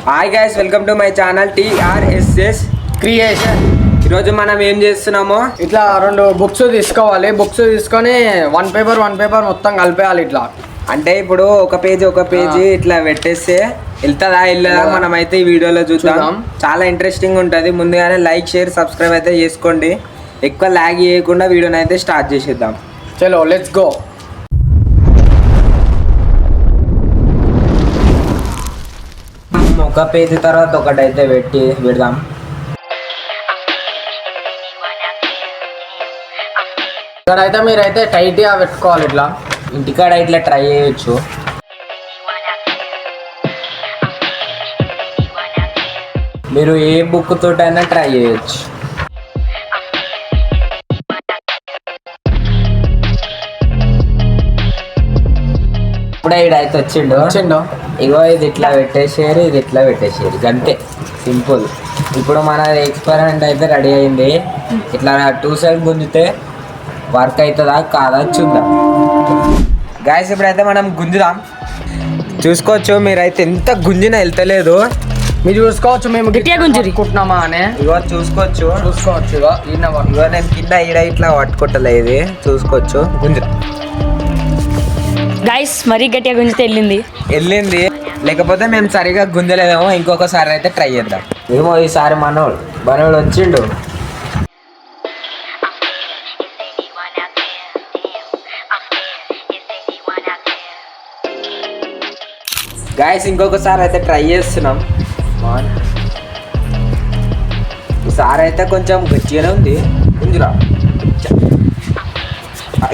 Hi guys, welcome to my channel TRSS creation. ఈరోజు మనం ఏం చేస్తున్నామో ఇట్లా 2 బుక్స్ తీసుకోవాలి. బుక్స్ తీసుకొని వన్ పేపర్ మొత్తం కలిపేయాలి. ఇట్లా అంటే ఇప్పుడు ఒక పేజీ ఇట్లా పెట్టేస్తే వెళ్తుందా వెళ్ళదా మనం అయితే ఈ వీడియోలో చూద్దాం. చాలా ఇంట్రెస్టింగ్ ఉంటుంది. ముందుగానే లైక్ షేర్ సబ్స్క్రైబ్ అయితే చేసుకోండి. ఎక్కువ లాగ్ చేయకుండా వీడియోని అయితే స్టార్ట్ చేసేద్దాం. చలో లెట్స్ గో. ఒక పేజీ తర్వాత ఒకటైతే పెడదాం. ఇక్కడైతే మీరైతే టైట్గా పెట్టుకోవాలి. ఇట్లా ఇంటికాడ ఇట్లా ట్రై చేయొచ్చు. మీరు ఏ బుక్ తోటైనా ట్రై చేయొచ్చు. ఇప్పుడే ఈడైతే వచ్చిండు. ఇగో ఇది ఇట్లా పెట్టేసారు, ఇది ఇట్లా పెట్టేసారు, అంతే సింపుల్. ఇప్పుడు మన ఎక్స్పెరిమెంట్ అయితే రెడీ అయింది. ఇట్లా 2 సైడ్ గుంజితే వర్క్ అవుతుందా కాదా చూద్దాం. గాయస్ ఇప్పుడైతే మనం గుంజుదాం. చూసుకోవచ్చు మీరైతే ఎంత గుంజినా వెళ్తలేదు. మీరు చూసుకోవచ్చు మేము గట్టిగా గుంజుకుంటున్నామా అని. ఇగో చూసుకోవచ్చు. ఇగో నేను కింద ఈడ ఇట్లా పట్టుకుంటలే, ఇది చూసుకోవచ్చు. గుంజుదా గైస్ మరీ గట్టిగా గుంజితే వెళ్ళింది. లేకపోతే మేము సరిగా గుంజలేదేమో. ఇంకొకసారి అయితే ట్రై చేద్దాం. ఏమో ఈసారి మనోడు వచ్చిండు. గాయస్ ఇంకొకసారి అయితే ట్రై చేస్తున్నాం. ఈసారి అయితే కొంచెం గట్టిగానే ఉంది. గుంజురా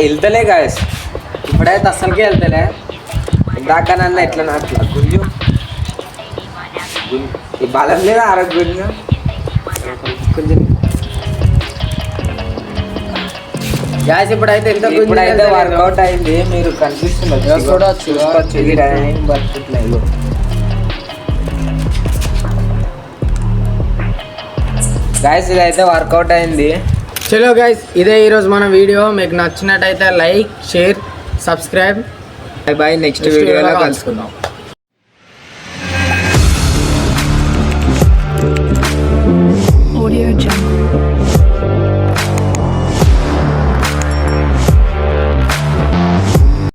వెళ్తలే గాయస్, ఇప్పుడైతే అస్సలకే వెళ్తలే. ఇందాక నన్ను ఎట్లా అట్లా గుంజు ఈ బలం లేదా ఆరోగ్యం కొంచెం. గ్యాస్ ఇప్పుడైతే వర్కౌట్ అయింది. మీరు కనిపిస్తున్నారు చూసుకోవచ్చు. ఇది టైం బతుకుతున్నాయి. గాయస్ ఇదైతే వర్కౌట్ అయింది. చలో గైస్ ఇదే ఈరోజు మన వీడియో. మీకు నచ్చినట్టయితే like share subscribe. By next వీడియోలో కలుసుకుందాం.